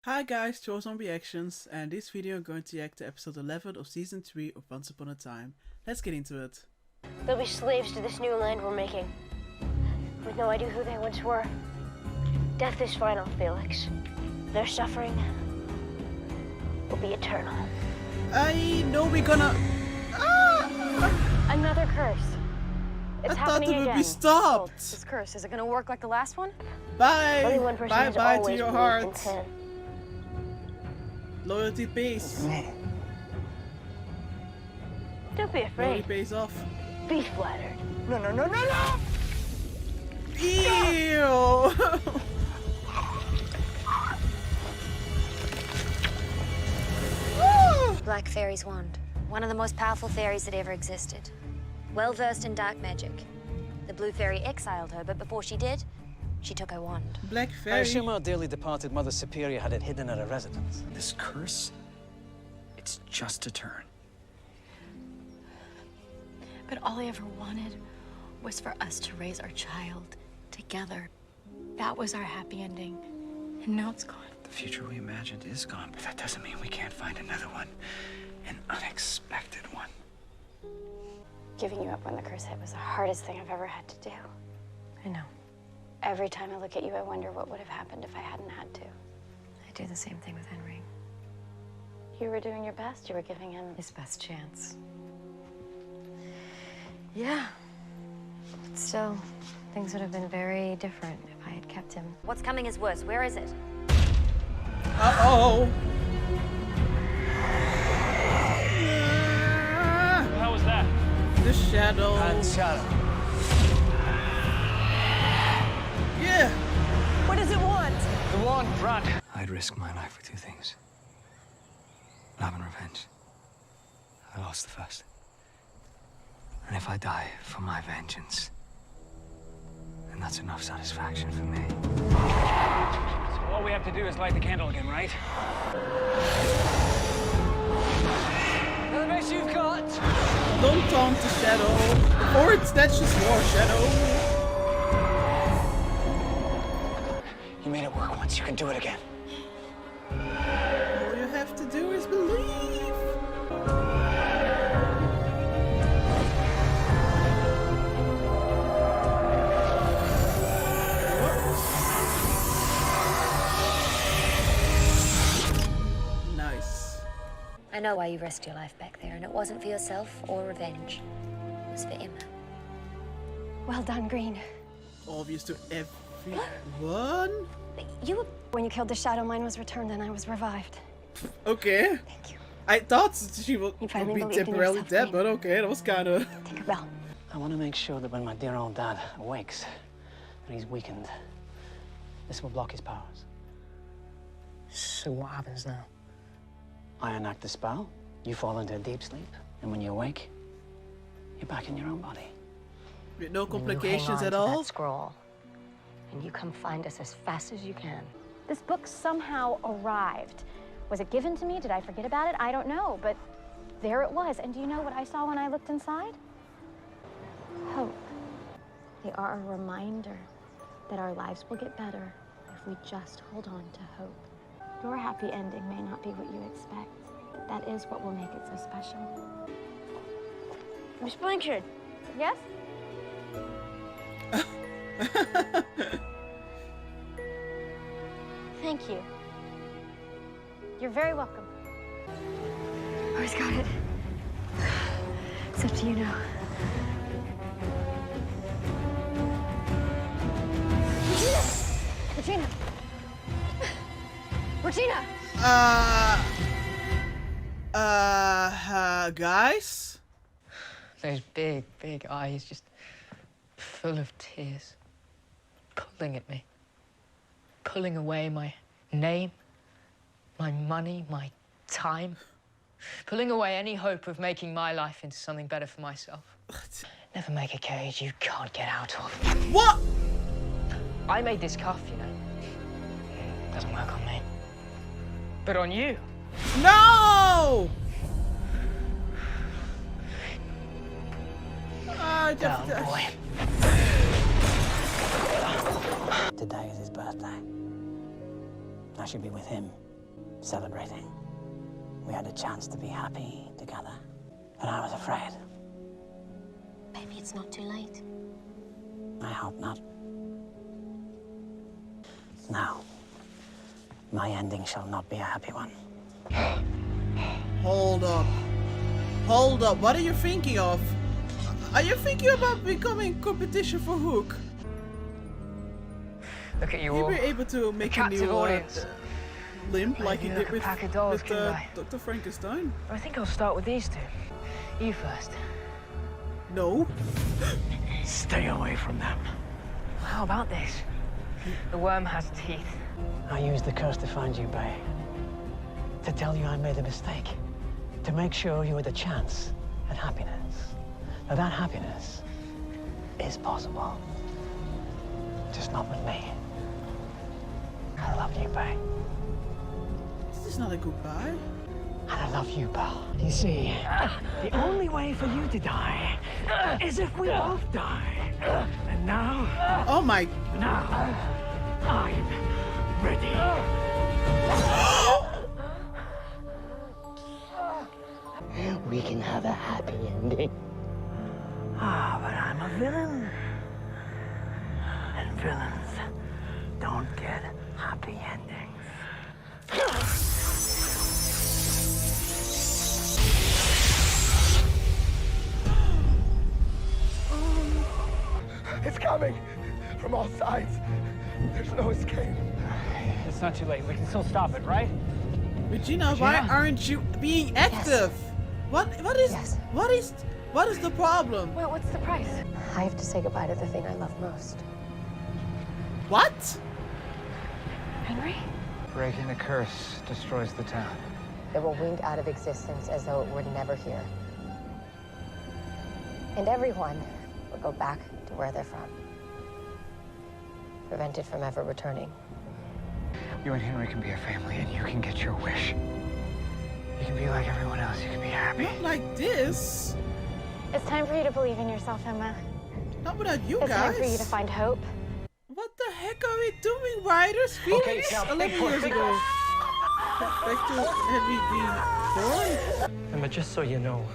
Hi guys, Chosen Reactions, and this video I'm going to react to episode 11 of season 3 of Once Upon a Time. Let's get into it. They'll be slaves to this new land we're making, with no idea who they once were. Death is final, Felix. Their suffering will be eternal. I know we're gonna... Another curse. It's I thought happening it would again. be stopped. This curse, is it gonna work like the last one? Bye! Only one person has Bye-bye to always your believed in heart. sin. Loyalty pays. Don't be Loyalty afraid. pays off. Be flattered. No! Ew! Black Fairy's wand. One of the most powerful fairies that ever existed. Well-versed in dark magic. The Blue Fairy exiled her, but before she did, she took her wand. Black I Fairy. assume our dearly departed Mother Superior had it hidden at her residence. This curse, it's just a turn. But all I ever wanted was for us to raise our child together. That was our happy ending. And now it's gone. The future we imagined is gone, but that doesn't mean we can't find another one. An unexpected one. Giving you up when the curse hit was the hardest thing I've ever had to do. I know. Every time I look at you, I wonder what would have happened if I hadn't had to. I do the same thing with Henry. You were doing your best. You were giving him His best chance. Yeah. But still, things would have been very different if I had kept him. What's coming is worse. Where is it? Uh-oh! How was that? The shadow. And shadow. Yeah! What does it want? The wand, run. I'd risk my life for two things. Love and revenge. I lost the first. And if I die for my vengeance, then that's enough satisfaction for me. So all we have to do is light the candle again, right? The best you've got. Don't taunt the shadow. Or that's just your shadow. You made it work once, you can do it again. All you have to do is believe. Nice. I know why you risked your life back there, and it wasn't for yourself or revenge. It was for Emma. well done, Green. Obvious to everyone. You were... When you killed the shadow, mine was returned and I was revived. Okay. Thank you. I thought she would You finally be believed in temporarily yourself, dead, Green. but okay, that was kind of... Tinkerbell. I want to make sure that when my dear old dad awakes, that he's weakened. This will block his powers. So what happens now? I enact the spell, you fall into a deep sleep, and when you awake, you're back in your own body. With no You hang complications on at to all. that scroll, and you come find us as fast as you can. This book somehow arrived. Was it given to me? Did I forget about it? I don't know, but there it was. And do you know what I saw when I looked inside? Hope. They are a reminder that our lives will get better if we just hold on to hope. Your happy ending may not be what you expect, but that is what will make it so special. Miss Blanchard. Yes? Thank you. You're very welcome. Always got it. It's up to you now. Regina! Regina! Guys? Those big eyes just full of tears, pulling at me, pulling away my name, my money, my time, pulling away any hope of making my life into something better for myself. Never make a cage you can't get out of. What? I made this cuff, you know. Doesn't work on me. But on you. No! Down, just, boy. Today is his birthday. I should be with him. celebrating. We had a chance to be happy together. And I was afraid. Maybe it's not too late. I hope not. Now, my ending shall not be a happy one. Hold up. Hold up. What are you thinking of? Are you thinking about becoming competition for Hook? Look at you You all. were able to make a captive new audience. limp like you Maybe did like a pack of dolls, couldn't I? Dr. Frankenstein. I think I'll start with these two. You first. No. Stay away from them. How about this? The worm has teeth. I used the curse to find you, Bay. To tell you I made a mistake. To make sure you had a chance at happiness. Now that happiness is possible. Just not with me. I love you, Bay. This is not a goodbye. And I love you, pal. You see, the only way for you to die is if we both die. And now... Oh my... Now, I'm ready. We can have a happy ending. Ah, but I'm a villain. And villains don't get happy endings. It's coming from all sides. There's no escape. It's not too late. We can still stop it, right? Regina, why aren't you being active? What is the problem? Well, what's the price? I have to say goodbye to the thing I love most. What? Henry? Breaking the curse destroys the town. It will wink out of existence as though it were never here. And everyone will go back to where they're from. Prevented from ever returning. You and Henry can be a family, and you can get your wish. You can be like everyone else. You can be happy. Not like this. It's time for you to believe in yourself, Emma. Not without you It's time guys. for you to find hope. What the heck are we doing, writers? Phoenix? 11 years ago. Back to Henry being born? Emma, just so you know,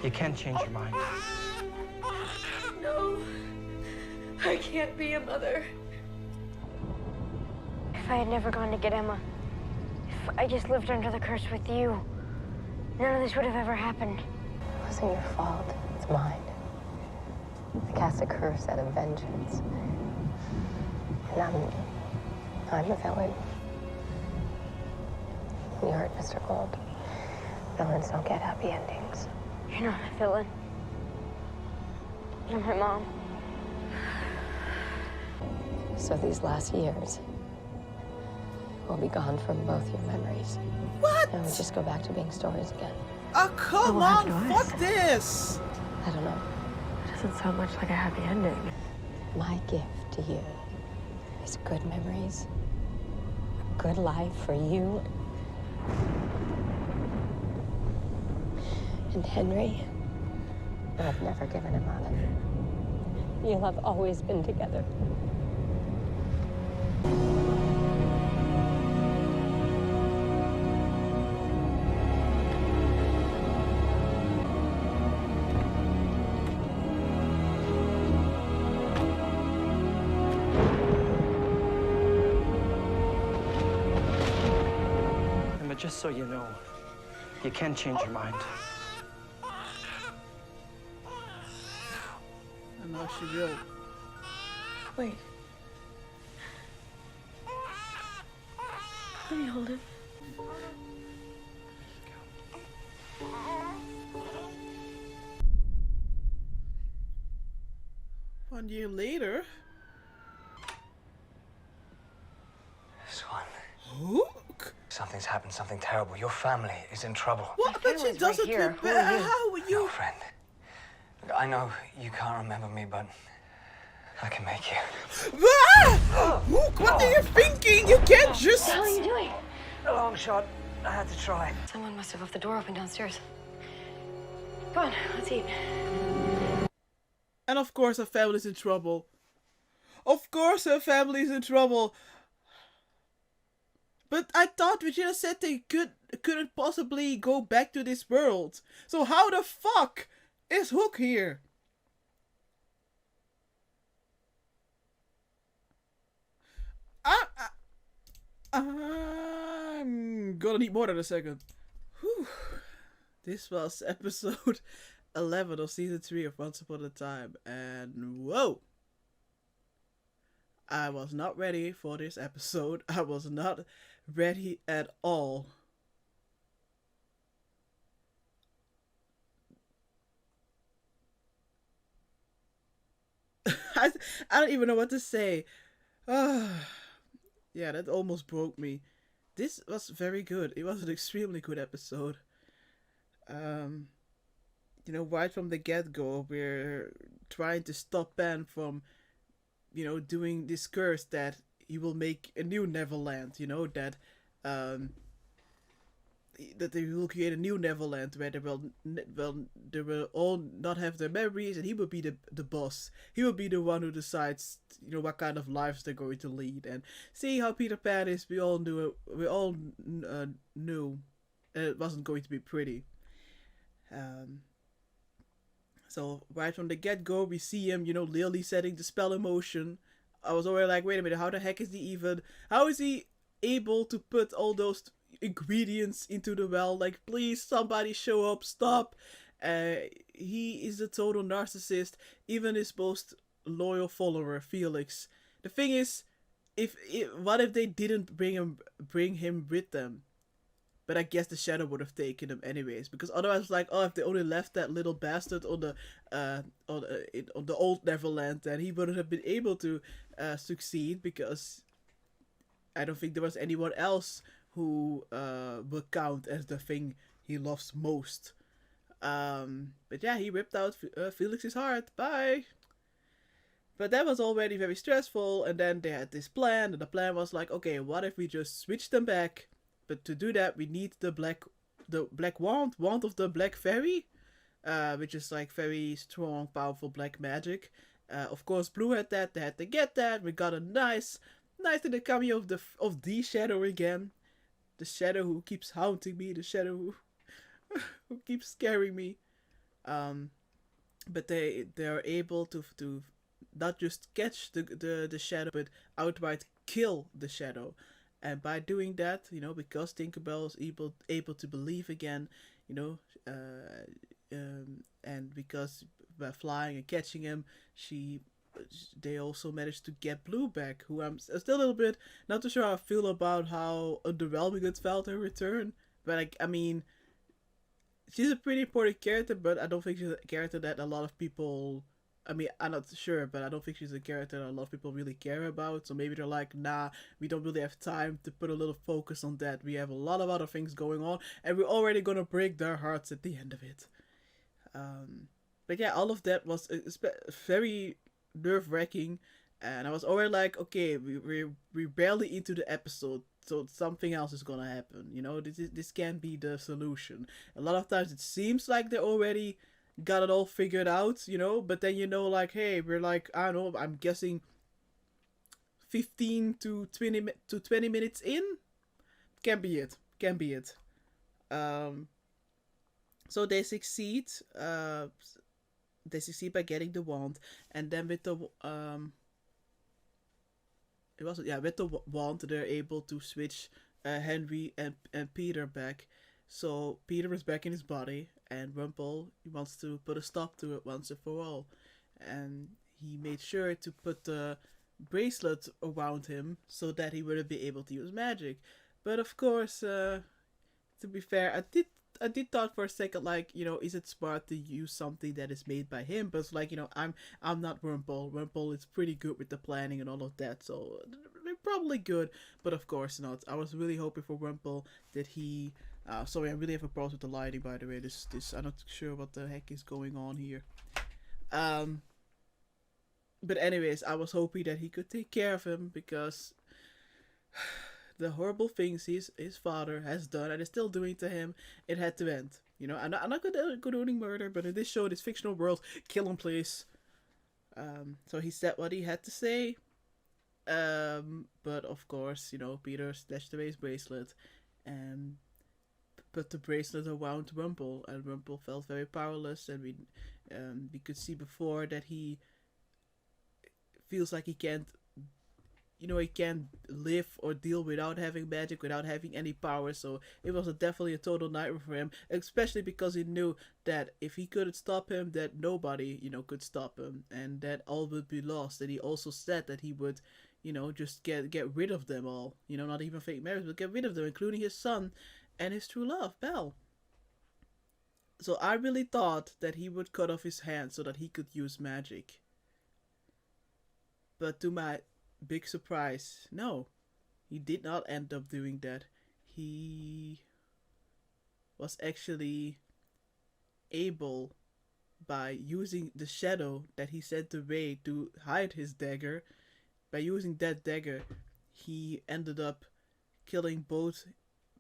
you can't change your mind. No, I can't be a mother. If I had never gone to get Emma, if I just lived under the curse with you, none of this would have ever happened. It wasn't your fault. It's mine. I cast a curse out of vengeance. And I'm a villain. You heard Mr. Gold. Villains don't get happy endings. You're not a villain. You're my mom. So these last years will be gone from both your memories. What? And we just go back to being stories again. Oh, come on. Fuck this. I don't know. It doesn't sound much like a happy ending. My gift to you is good memories, a good life for you. And Henry, I've never given him up. You have always been together. Emma, just so you know, you can change your mind. And now she will. Wait. Let me hold him. 1 year later. Swan, Hook? something's happened, something terrible. Your family is in trouble. What? But she doesn't look bad. How would you? No, friend. Look, I know you can't remember me, but I can make you. Ah! Hook, what are you thinking? You can't just. What the hell are you doing? A long shot. I had to try. Someone must have left the door open downstairs. Come on, let's eat. And of course her family's in trouble. Of course her family's in trouble. But I thought Regina said they couldn't possibly go back to this world. So how the fuck is Hook here? I'm gonna need more than a second. Whew. This was episode 11 of season 3 of Once Upon a Time, and whoa! I was not ready for this episode. I was not ready at all. I don't even know what to say. Yeah, that almost broke me. This was very good. It was an extremely good episode. You know, right from the get-go, we're trying to stop Ben from, you know, doing this curse that he will make a new Neverland, you know, that they will create a new Neverland where they will all not have their memories, and he will be the boss. He will be the one who decides, you know, what kind of lives they're going to lead. And seeing how Peter Pan is, we all knew it wasn't going to be pretty. So right from the get-go, we see him, you know, Lily setting the spell in motion. I was already like, wait a minute, how the heck is how is he able to put all those ingredients into the well? Like, please, somebody show up, stop. He is a total narcissist, even his most loyal follower, Felix. The thing is, what if they didn't bring him with them? But I guess the Shadow would have taken him anyways, because otherwise it's like, oh, if they only left that little bastard on the old Neverland, then he wouldn't have been able to succeed, because I don't think there was anyone else who would count as the thing he loves most. But yeah, he ripped out Felix's heart. Bye. But that was already very stressful, and then they had this plan, and the plan was like, okay, what if we just switch them back? But to do that, we need the black wand of the Black Fairy, which is like very strong, powerful black magic. Of course, Blue had that. They had to get that. We got a nice little cameo of the Shadow again, the Shadow who keeps haunting me, the Shadow who keeps scaring me. But they are able to not just catch the Shadow, but outright kill the Shadow. And by doing that, you know, because Tinkerbell is able to believe again, you know, and because by flying and catching him, they also managed to get Blue back, who I'm still a little bit not too sure how I feel about how underwhelming it felt her return. But I mean, she's a pretty important character, but I don't think she's a character that a lot of people... I mean, I'm not sure, but I don't think she's a character that a lot of people really care about. So maybe they're like, nah, we don't really have time to put a little focus on that. We have a lot of other things going on, and we're already gonna break their hearts at the end of it. But yeah, all of that was very nerve-wracking, and I was already like, okay, we're barely into the episode, so something else is gonna happen. You know, this can't be the solution. A lot of times it seems like they're already got it all figured out, you know, but then, you know, like, hey, we're like, I don't know, I'm guessing 15 to 20 minutes in. Can be it. So they succeed by getting the wand, and then with the with the wand they're able to switch Henry and Peter back. So Peter is back in his body, and Rumpel wants to put a stop to it once and for all. And he made sure to put the bracelet around him so that he wouldn't be able to use magic. But of course, to be fair, I did thought for a second, like, you know, is it smart to use something that is made by him? But it's like, you know, I'm not Rumpel. Rumpel is pretty good with the planning and all of that, so they're probably good. But of course not. I was really hoping for Rumpel that he... sorry, I really have a problem with the lighting, by the way. This I'm not sure what the heck is going on here. But anyways, I was hoping that he could take care of him, because the horrible things his father has done and is still doing to him, it had to end. You know, I'm not condoning murder, but in this show, this fictional world, kill him, please. So he said what he had to say, But of course, you know, Peter snatched away his bracelet and put the bracelet around Rumple, and Rumple felt very powerless. And we could see before that he feels like he can't, you know, he can't live or deal without having magic, without having any power. So it was definitely a total nightmare for him, especially because he knew that if he couldn't stop him, that nobody, you know, could stop him, and that all would be lost. And he also said that he would, you know, just get rid of them all. You know, not even fake marriage, but get rid of them, including his son and his true love, Belle. So I really thought that he would cut off his hand so that he could use magic. But to my big surprise, no, he did not end up doing that. He was actually able, by using the shadow that he sent away to hide his dagger, by using that dagger, he ended up killing both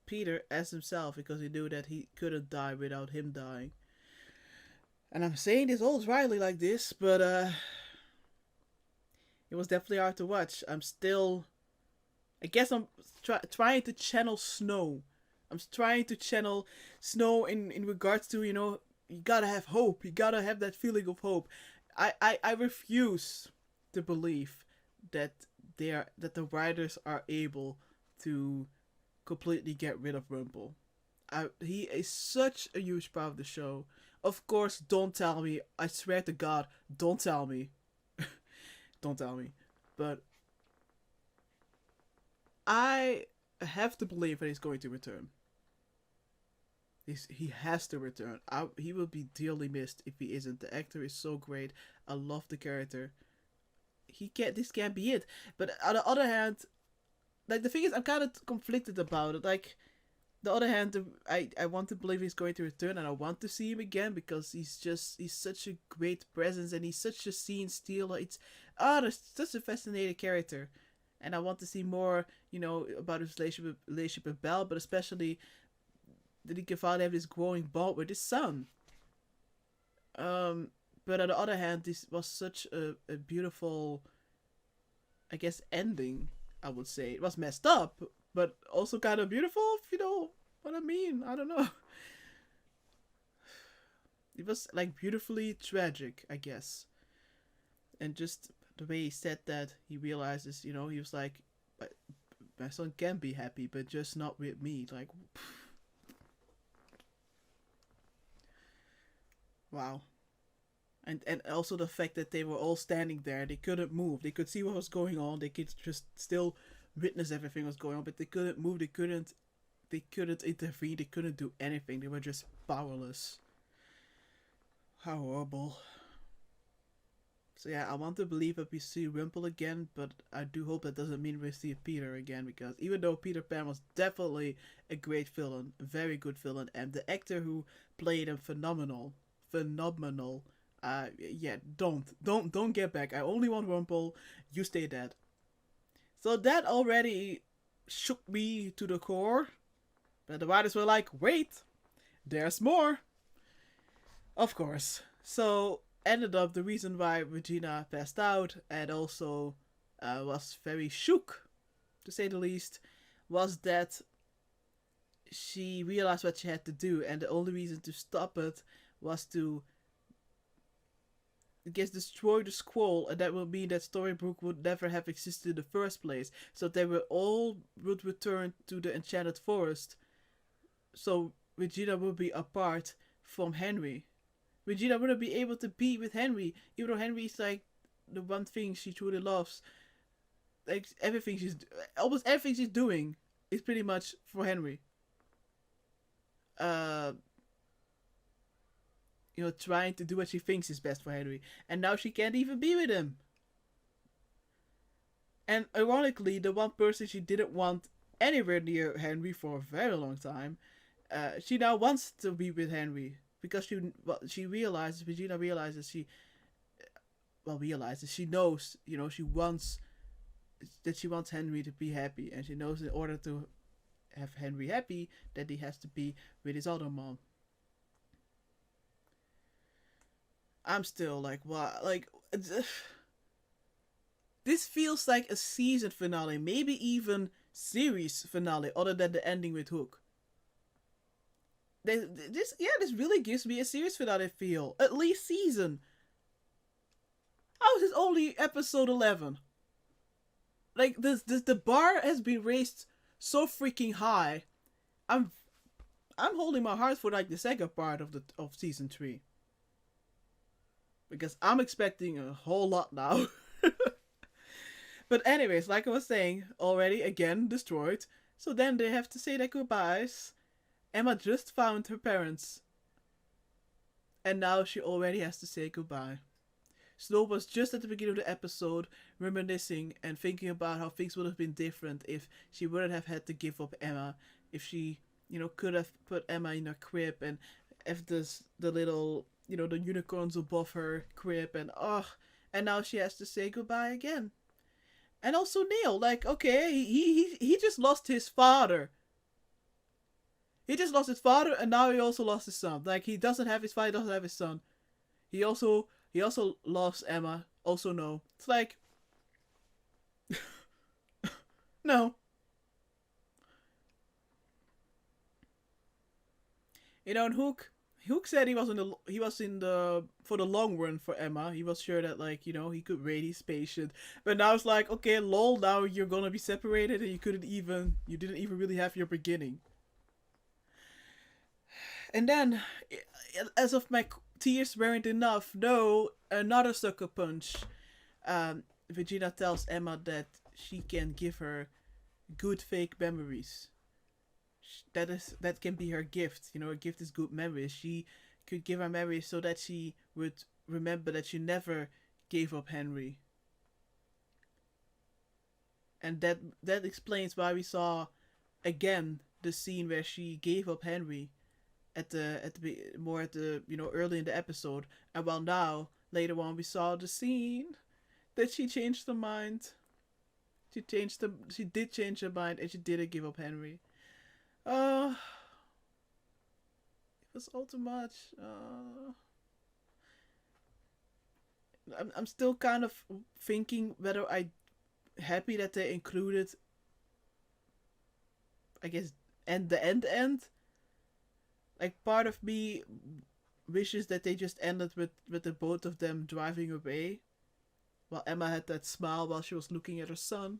Peter as himself, because he knew that he couldn't die without him dying. And I'm saying this all dryly like this, but it was definitely hard to watch. I'm still, I guess I'm trying to channel Snow. I'm trying to channel Snow in regards to, you know, you gotta have hope. You gotta have that feeling of hope. I refuse to believe that that the writers are able to completely get rid of Rumple. He is such a huge part of the show. Of course, don't tell me. I swear to God, don't tell me. Don't tell me. But I have to believe that he's going to return. He has to return. He will be dearly missed if he isn't. The actor is so great. I love the character. This can't be it. But on the other hand, like, the thing is, I'm kind of conflicted about it. Like, the other hand, I want to believe he's going to return, and I want to see him again, because he's such a great presence, and he's such a scene stealer. There's such a fascinating character, and I want to see more, you know, about his relationship with Belle, but especially that he can finally have this growing bond with his son. But on the other hand, this was such a beautiful, I guess, ending. I would say it was messed up, but also kind of beautiful, if you know what I mean. I don't know. It was like beautifully tragic, I guess. And just the way he said that, he realizes, you know, he was like, my son can be happy, but just not with me. Like, wow. And also the fact that they were all standing there, they couldn't move. They could see what was going on. They could just still witness everything was going on, but they couldn't move. They couldn't intervene. They couldn't do anything. They were just powerless. How horrible. So yeah, I want to believe that we see Rumple again, but I do hope that doesn't mean we see Peter again, because even though Peter Pan was definitely a great villain, a very good villain, and the actor who played him phenomenal. Yeah, don't get back. I only want Rumple. You stay dead. So that already shook me to the core. But the writers were like, wait, there's more. Of course. So ended up the reason why Regina passed out and also was very shook, to say the least, was that she realized what she had to do, and the only reason to stop it was to, I guess, destroy the scroll, and that would mean that Storybrooke would never have existed in the first place. So they would return to the Enchanted Forest. So Regina would be apart from Henry. Regina wouldn't be able to be with Henry, even though Henry is like the one thing she truly loves. Like almost everything she's doing is pretty much for Henry. You know, trying to do what she thinks is best for Henry, and now she can't even be with him. And ironically, the one person she didn't want anywhere near Henry for a very long time, she now wants to be with Henry. Because Regina realizes she knows, you know, she wants Henry to be happy, and she knows in order to have Henry happy that he has to be with his other mom. I'm still like, what? Like, this feels like a season finale, maybe even series finale, other than the ending with Hook. This really gives me a series finale feel, at least season. How is this only episode 11? Like the bar has been raised so freaking high. I'm holding my heart for like the second part of season 3. Because I'm expecting a whole lot now. But anyways, like I was saying, already again destroyed. So then they have to say their goodbyes. Emma just found her parents. And now she already has to say goodbye. Snow was just at the beginning of the episode reminiscing and thinking about how things would have been different if she wouldn't have had to give up Emma. If she, could have put Emma in her crib, and if the little, the unicorns above her crib, and now she has to say goodbye again. And also Neil, like, okay, he just lost his father. He just lost his father, and now he also lost his son. Like, he doesn't have his father, he doesn't have his son. He also loves Emma. Also no. It's like, no. And Hook said he was in the for the long run for Emma. He was sure that, like, he could rate his patient. But now it's like, okay, lol, now you're gonna be separated and you didn't even really have your beginning. And then, as if my tears weren't enough, no, another sucker punch. Regina tells Emma that she can give her good fake memories. That can be her gift. Her gift is good memories. She could give her memories so that she would remember that she never gave up Henry. And that explains why we saw again the scene where she gave up Henry at the early in the episode, and while now later on we saw the scene that she changed her mind. She did change her mind, and she didn't give up Henry. It was all too much. I'm still kind of thinking whether I'm happy that they included, I guess, the end. Like, part of me wishes that they just ended with the both of them driving away, while Emma had that smile while she was looking at her son.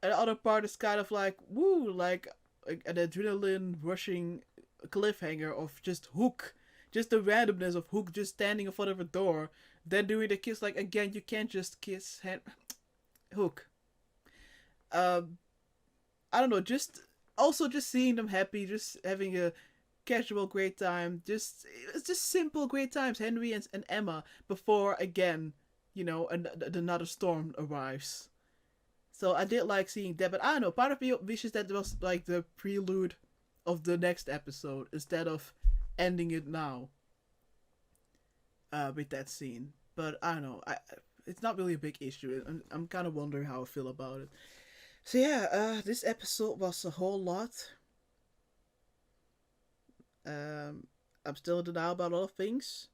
And the other part is kind of like, woo, like an adrenaline rushing cliffhanger of just Hook. Just the randomness of Hook just standing in front of a door, then doing the kiss. Like, again, you can't just kiss Hook. I don't know, just seeing them happy, just having a casual great time, it's just simple great times, Henry and Emma, before again, another storm arrives. So I did like seeing that, but I don't know, part of me wishes that was like the prelude of the next episode instead of ending it now with that scene. But I don't know, it's not really a big issue. I'm kind of wondering how I feel about it. So yeah, this episode was a whole lot. I'm still in denial about a lot of things,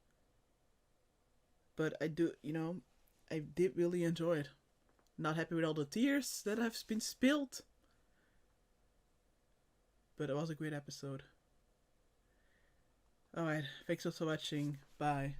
but I did really enjoy it. Not happy with all the tears that have been spilled, but it was a great episode. Alright, thanks for watching. Bye.